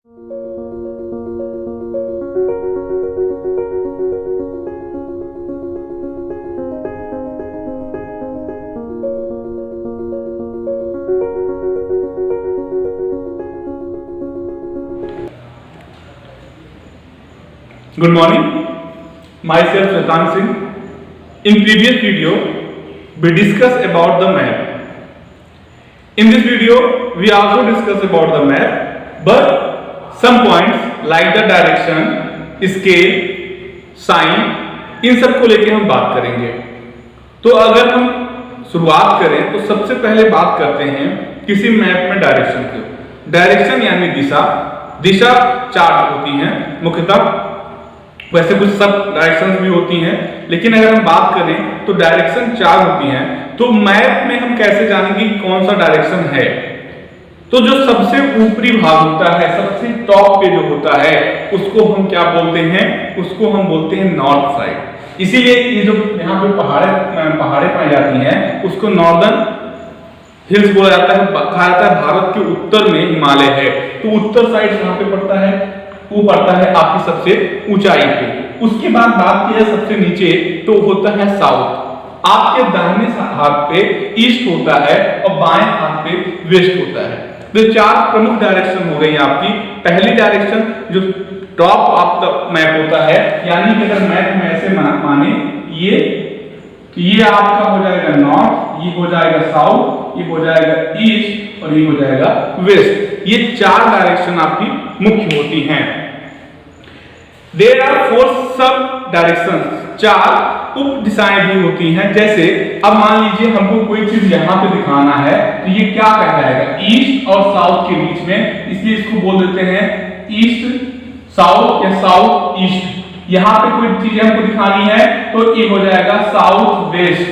Good morning, myself Shwetank Singh. In previous video, we discussed about the map. In this video, we also discuss about the map, but some points like the direction, scale, sign, इन सब को लेके हम बात करेंगे। तो अगर हम शुरुआत करें तो सबसे पहले बात करते हैं किसी मैप में डायरेक्शन की। डायरेक्शन यानी दिशा चार होती हैं मुख्यतः, वैसे कुछ सब डायरेक्शंस भी होती हैं, लेकिन अगर हम बात करें तो डायरेक्शन चार होती हैं। तो मैप में हम कैसे जानेंगे कि कौन सा डायरेक्शन है? तो जो सबसे ऊपरी भाग होता है, सबसे टॉप पे जो होता है, उसको हम क्या बोलते हैं? उसको हम बोलते हैं नॉर्थ साइड। इसीलिए ये जो यहाँ पे पहाड़े पाई जाती हैं, उसको नॉर्दर्न हिल्स बोला जाता है। कहा जाता है भारत के उत्तर में हिमालय है, तो उत्तर साइड कहाँ पे पड़ता है? वो पड़ता है आपकी सबसे ऊंचाई पे। उसके बाद बात की जाए सबसे नीचे, तो होता है साउथ। आपके दाहिने हाथ पे ईस्ट होता है और बाएं हाथ पे वेस्ट होता है। तो चार प्रमुख डायरेक्शन हो गई आपकी। पहली डायरेक्शन जो टॉप ऑफ द मैप होता है, यानी कि अगर मैप में ऐसे माने ये, तो ये आपका हो जाएगा नॉर्थ, ये हो जाएगा साउथ, ये हो जाएगा ईस्ट और ये हो जाएगा वेस्ट। ये चार डायरेक्शन आपकी मुख्य होती हैं। There are 4 सब डायरेक्शंस, चार उप दिशाएं भी होती हैं। जैसे अब मान लीजिए हमको कोई चीज यहाँ पे दिखाना है, तो ये क्या कहलाएगा? ईस्ट और साउथ के बीच में, इसलिए इसको बोल देते हैं ईस्ट साउथ या साउथ ईस्ट। यहाँ पे कोई चीज हमको दिखानी है तो ये हो जाएगा साउथ वेस्ट,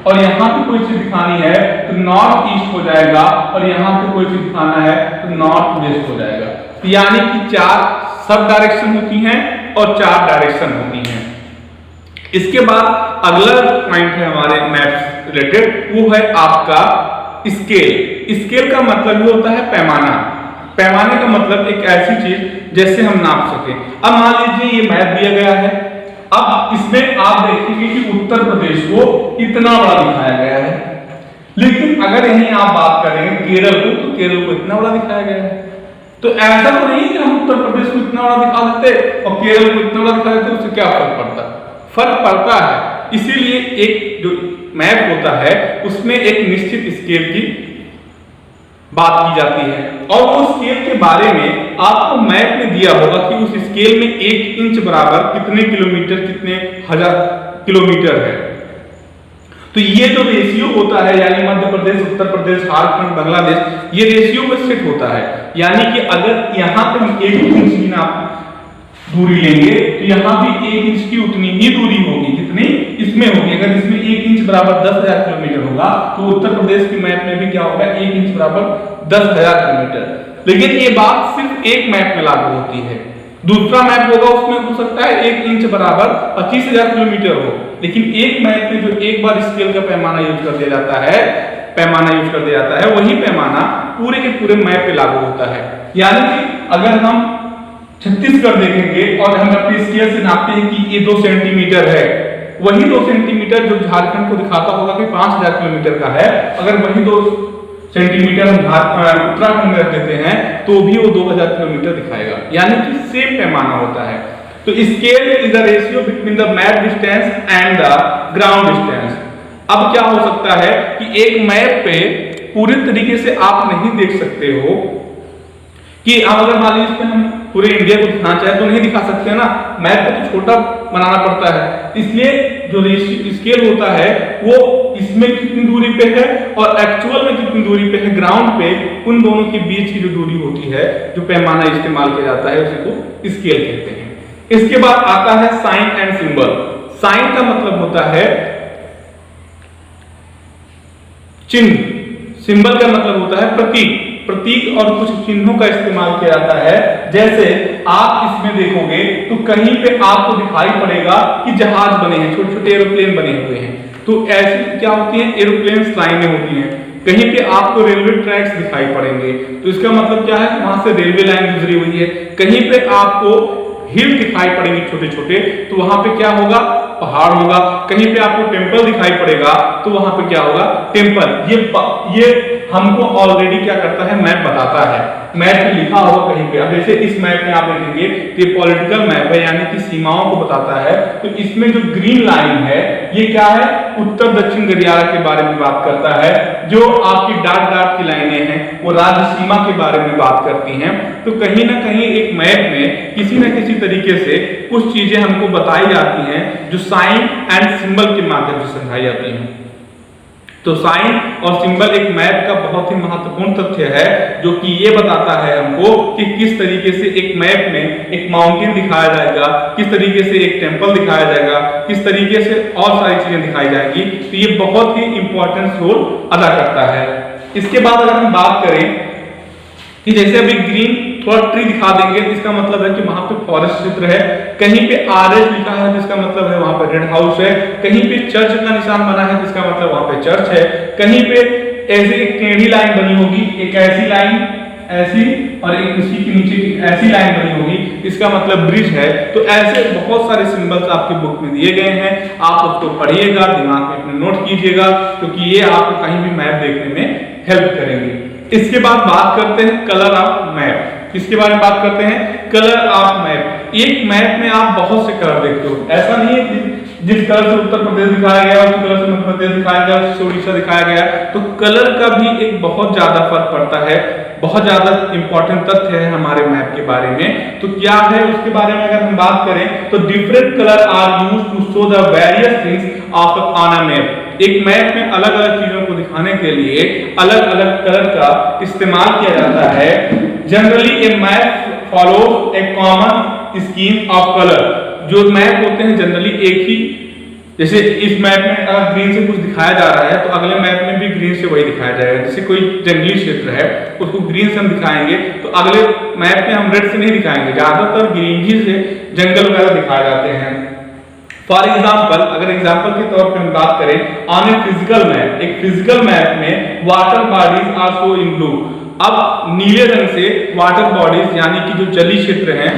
और यहाँ पे कोई चीज दिखानी है तो नॉर्थ ईस्ट हो जाएगा, और यहाँ पे कोई चीज दिखाना है तो नॉर्थ वेस्ट हो जाएगा। यानी कि चार सब डायरेक्शन होती हैं और चार डायरेक्शन होती हैं। इसके बाद अगला पॉइंट है हमारे मैप रिलेटेड, वो है आपका स्केल। स्केल का मतलब ये होता है पैमाना। पैमाने का मतलब एक ऐसी चीज जैसे हम नाप सके। अब मान लीजिए ये मैप दिया गया है, अब इसमें आप देखेंगे कि उत्तर प्रदेश को इतना बड़ा दिखाया गया है, लेकिन अगर यहीं आप बात करेंगे केरल को, तो केरल को इतना बड़ा दिखाया गया है। तो ऐसा तो नहीं कि हम उत्तर प्रदेश को इतना बड़ा दिखा देते और केरल को इतना बड़ा दिखा देते, उससे क्या फर्क पड़ता? फर्क पड़ता है। इसीलिए एक जो मैप होता है उसमें एक निश्चित स्केल की बात की जाती है, और वो स्केल के बारे में आपको मैप में दिया होगा कि उस स्केल में 1 इंच बराबर कितने किलोमीटर, कितने हजार किलोमीटर है। तो ये जो रेशियो होता है, यानी मध्य प्रदेश, उत्तर प्रदेश, झारखंड, बांग्लादेश, ये रेशियो में सेट होता है। यानी कि अगर यहाँ पे हम 1 इंच की नाप दूरी लेंगे तो यहाँ भी 1 इंच की उतनी ही दूरी होगी जितनी इसमें होगी। अगर इसमें 1 इंच बराबर 10,000 किलोमीटर होगा, तो उत्तर प्रदेश की मैप में भी क्या होगा? 1 इंच बराबर 10,000 किलोमीटर। लेकिन ये बात सिर्फ एक मैप में लागू होती है। दूसरा मैप होगा, उसमें हो सकता है 1 इंच बराबर 25,000 किलोमीटर हो, लेकिन एक मैप में जो एक बार स्केल का पैमाना यूज कर दिया जाता है, वही पैमाना पूरे के पूरे मैप पे लागू होता है। यानी कि अगर हम छत्तीसगढ़ देखेंगे और हम अपनी स्केल से नापते हैं कि ये 2 सेंटीमीटर है, वही 2 सेंटीमीटर जो झारखंड को दिखाता होगा कि 5,000 किलोमीटर का है, अगर वही 2 सेंटीमीटर हम उत्तराखंड में रख देते हैं तो भी वो 2000 किलोमीटर दिखाएगा। यानी कि सेम पैमाना होता है। तो scale is the ratio between the map distance and the ground distance. अब क्या हो सकता है कि एक मैप पे पूरे तरीके से आप नहीं देख सकते हो कि अब अगर मान लीजिए हम पूरे इंडिया को दिखाना चाहे तो नहीं दिखा सकते ना, मैप को तो छोटा बनाना पड़ता है। इसलिए जो स्केल होता है वो इसमें कितनी दूरी पे है और एक्चुअल में कितनी दूरी पे है ग्राउंड पे, उन दोनों के बीच की जो दूरी होती है, जो पैमाना इस्तेमाल किया जाता है, उसी को स्केल कहते हैं। इसके बाद आता है साइन एंड सिंबल। साइन का मतलब होता है चिन्ह, सिंबल का मतलब होता है प्रतीक। प्रतीक और कुछ चिन्हों का इस्तेमाल किया जाता है। जैसे आप इसमें देखोगे तो कहीं पे आपको दिखाई पड़ेगा कि जहाज बने हैं, छोटे छोटे एरोप्लेन बने हुए हैं। तो ऐसी क्या होती है? एरोप्लेन लाइनें होती हैं। कहीं पे आपको रेलवे ट्रैक्स दिखाई पड़ेंगे, तो इसका मतलब क्या है, वहां से रेलवे लाइन गुजरी हुई है। कहीं पे आपको हिल दिखाई पड़ेंगे छोटे छोटे, तो वहां पे क्या होगा, पहाड़ होगा। कहीं पे आपको टेंपल दिखाई पड़ेगा, तो वहां पे क्या होगा, टेंपल। ये हमको ऑलरेडी क्या करता है, मैप बताता है, मैप में लिखा होगा कहीं पे। अब जैसे इस मैप में आप देखेंगे कि पॉलिटिकल मैप है, यानी कि सीमाओं को बताता है। तो इसमें जो ग्रीन लाइन है ये क्या है, उत्तर दक्षिण गलियारा के बारे में बात करता है। जो आपकी डार्क डार्क की लाइनें हैं वो राज्य सीमा के बारे में बात करती हैं। तो कहीं ना कहीं एक मैप में किसी न किसी तरीके से कुछ चीजें हमको बताई जाती हैं जो साइन एंड सिंबल के माध्यम से समझाई जाती हैं। तो साइन और सिंबल एक मैप का बहुत ही महत्वपूर्ण तथ्य है, जो कि ये बताता है हमको कि किस तरीके से एक मैप में एक माउंटेन दिखाया जाएगा, किस तरीके से एक टेंपल दिखाया जाएगा, किस तरीके से और सारी चीजें दिखाई जाएंगी। तो ये बहुत ही इंपॉर्टेंट रोल अदा करता है। इसके बाद अगर हम बात करें कि जैसे अभी ग्रीन थोड़ा ट्री दिखा देंगे, तो इसका मतलब है कि वहां पे फॉरेस्ट क्षेत्र है। कहीं पे आरएस लिखा है, जिसका मतलब है वहां पे रेड हाउस है। कहीं पे चर्च का निशान बना है, जिसका मतलब वहां पे चर्च है। कहीं पे ऐसे एक टेढ़ी लाइन बनी होगी, एक ऐसी लाइन ऐसी और एक उसी के नीचे की ऐसी लाइन बनी होगी, इसका मतलब ब्रिज है। तो ऐसे बहुत सारे सिंबल्स आपके बुक में दिए गए हैं, आप उसको पढ़िएगा, दिमाग में अपने नोट कीजिएगा, क्योंकि ये आपको कहीं भी मैप देखने में हेल्प करेंगे। इसके बाद बात करते हैं कलर ऑफ मैप। किसके बारे में बात करते हैं, कलर ऑफ मैप। एक मैप में आप बहुत से कलर देखते हो, ऐसा नहीं है कि जिस कलर से उत्तर प्रदेश दिखाया गया, उस कलर से मध्य प्रदेश दिखाया गया, उससे उड़ीसा दिखाया गया। तो कलर का भी एक बहुत ज्यादा फर्क पड़ता है, बहुत ज्यादा इंपॉर्टेंट तथ्य है हमारे मैप के बारे में। तो क्या है उसके बारे में अगर हम बात करें, तो different colour are used to show the various things of on a map. एक मैप में अलग अलग चीजों को दिखाने के लिए अलग अलग कलर का इस्तेमाल किया जाता है। Generally A map follows A common scheme of colour. जो मैप होते हैं जनरली एक ही, जैसे इस मैप में अगर ग्रीन से कुछ दिखाया जा रहा है, तो अगले मैप में भी ग्रीन से वही दिखाया जाएगा। जैसे कोई जंगली क्षेत्र है, उसको ग्रीन से हम दिखाएंगे, तो अगले मैप में हम रेड से नहीं दिखाएंगे, ज्यादातर ग्रीन ही से जंगल वगैरह दिखाए जाते हैं। फॉर एग्जाम्पल, अगर एग्जाम्पल के तौर पर हम बात करें, ऑन ए फिजिकल मैप, एक फिजिकल मैप में water bodies are show in blue. अब नीले रंग से वाटर बॉडीज यानी कि जो जलीय क्षेत्र हैं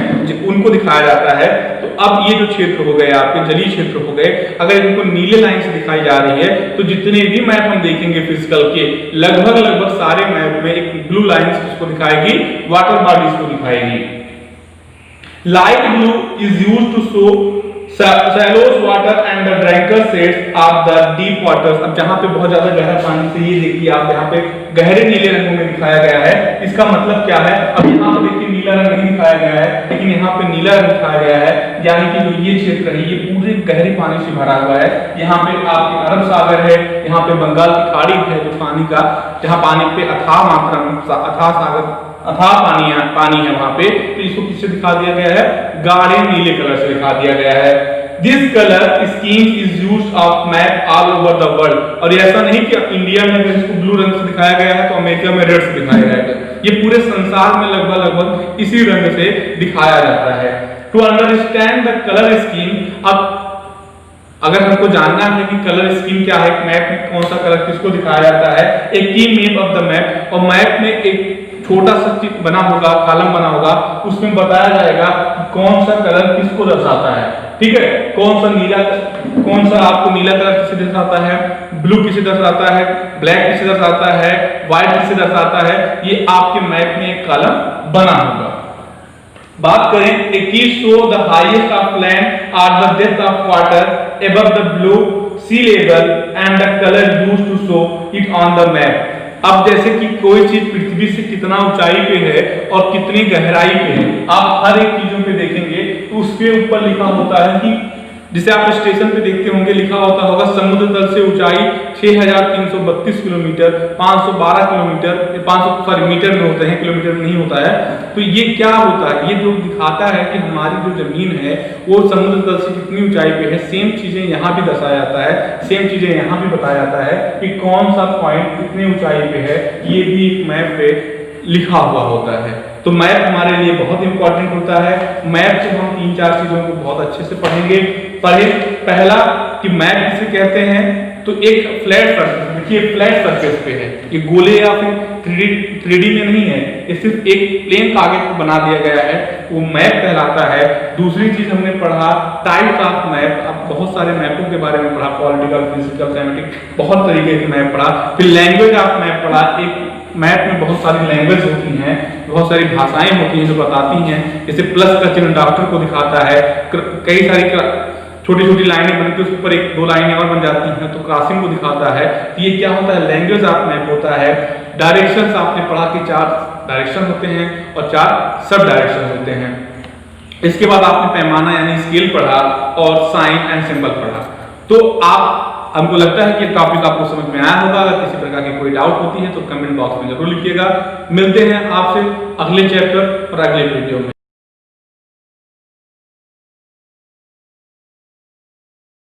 उनको दिखाया जाता है। तो अब ये जो क्षेत्र हो गए आपके जलीय क्षेत्र हो गए, अगर इनको नीले लाइन से दिखाई जा रही है, तो जितने भी मैप हम देखेंगे फिजिकल के, लगभग सारे मैप में एक ब्लू लाइन इसको दिखाएगी, वाटर बॉडीज को दिखाएगी। Light blue is used to show shallow water and the darker shades of the deep waters। अब जहां पे बहुत ज्यादा गहरा पानी से, ये देखिए आप यहाँ पे गहरे नीले रंगों में दिखाया गया है। इसका मतलब क्या है, अब यहाँ पे देखिए नीला रंग नहीं दिखाया गया है, लेकिन यहाँ पे नीला रंग दिखाया गया है, यानी कि जो ये क्षेत्र है ये पूरे गहरे पानी से भरा हुआ है। यहाँ पे आपके अरब सागर है, यहाँ पे बंगाल की खाड़ी है जो पानी का, जहाँ पानी पे अथाह मात्रा में अथाह पानी है वहां पे। तो इसको किससे दिखा दिया गया है, गाढ़े नीले कलर से दिखा दिया गया है। This colour scheme is used of map all over the world. और ऐसा नहीं कि इंडिया में अगर इसको ब्लू रंग से दिखाया गया है तो अमेरिका में रेड से दिखाया जाएगा, ये पूरे संसार में लगभग इसी रंग से दिखाया जाता है। To understand the colour scheme, अब अगर हमको जानना है कि कलर स्कीम क्या है, मैप में कौन सा कलर किसको दिखाया जाता है, एक की मैप ऑफ द मैप, और मैप में एक छोटा सा बना होगा, कॉलम बना होगा, उसमें बताया जाएगा कि कौन सा कलर किसको दर्शाता है। ठीक है, कौन सा आपको नीला कलर किसे दर्शाता है, ब्लू किसे दर्शाता है, ब्लैक किसे दर्शाता है, व्हाइट किसे दर्शाता है, ये आपके मैप में एक कॉलम बना होगा। बात करें, a key show the highest of land और the depth of water above the blue sea level and the colour used to show it on the map. अब जैसे कि कोई चीज पृथ्वी से कितना ऊंचाई पे है और कितनी गहराई पे है, आप हर एक चीजों पे देखेंगे तो उसके ऊपर लिखा होता है कि जिसे आप स्टेशन पे देखते होंगे, लिखा होगा समुद्र तल से ऊंचाई 6332 किलोमीटर, 512 किलोमीटर, 500 मीटर में होते हैं, किलोमीटर में नहीं होता है। तो ये क्या होता है, ये जो दिखाता है कि हमारी जो जमीन है वो समुद्र तल से कितनी ऊंचाई पे है। सेम चीजें यहाँ भी दर्शाया जाता है, सेम चीजें यहाँ भी बताया जाता है कि कौन सा पॉइंट कितनी ऊंचाई पे है, ये भी मैप पे लिखा हुआ होता है। तो मैप हमारे लिए बहुत इंपॉर्टेंट होता है। मैप से हम 3-4 चीजों को बहुत अच्छे से पढ़ेंगे। पहला कि मैप किसे कहते हैं, तो एक फ्लैट सरफेस, देखिए फ्लैट सरफेस पे है, ये गोले या फिर 3D में नहीं है, ये सिर्फ एक प्लेन कागज को बना दिया गया है, वो मैप कहलाता है। दूसरी चीज हमने पढ़ा टाइप्स ऑफ मैप, अब बहुत सारे मैपों के बारे में पढ़ा, पॉलिटिकल, फिजिकल, थीमेटिक, बहुत तरीके के मैप पढ़ा। फिर लैंग्वेज ऑफ मैप पढ़ा, एक मैप में बहुत सारी लैंग्वेज होती हैं, बहुत सारी भाषाएं होती हैं जो बताती हैं, जैसे प्लस का चिन्ह डॉक्टर को दिखाता है, कई सारी छोटी छोटी लाइनें बनती है, उसके ऊपर एक दो लाइनें और बन जाती हैं तो क्रॉसिंग को दिखाता है। तो ये क्या होता है, लैंग्वेज ऑफ मैप होता है। डायरेक्शंस आपने पढ़ा कि 4 डायरेक्शन होते हैं और 4 सब डायरेक्शन होते हैं। इसके बाद आपने पैमाना यानी स्केल पढ़ा और साइन एंड सिंबल पढ़ा। तो आप, हमको लगता है कि टॉपिक आपको समझ में आया होगा। अगर किसी प्रकार की कोई डाउट होती है तो कमेंट बॉक्स में जरूर लिखिएगा। मिलते हैं आपसे अगले चैप्टर और अगले वीडियो में।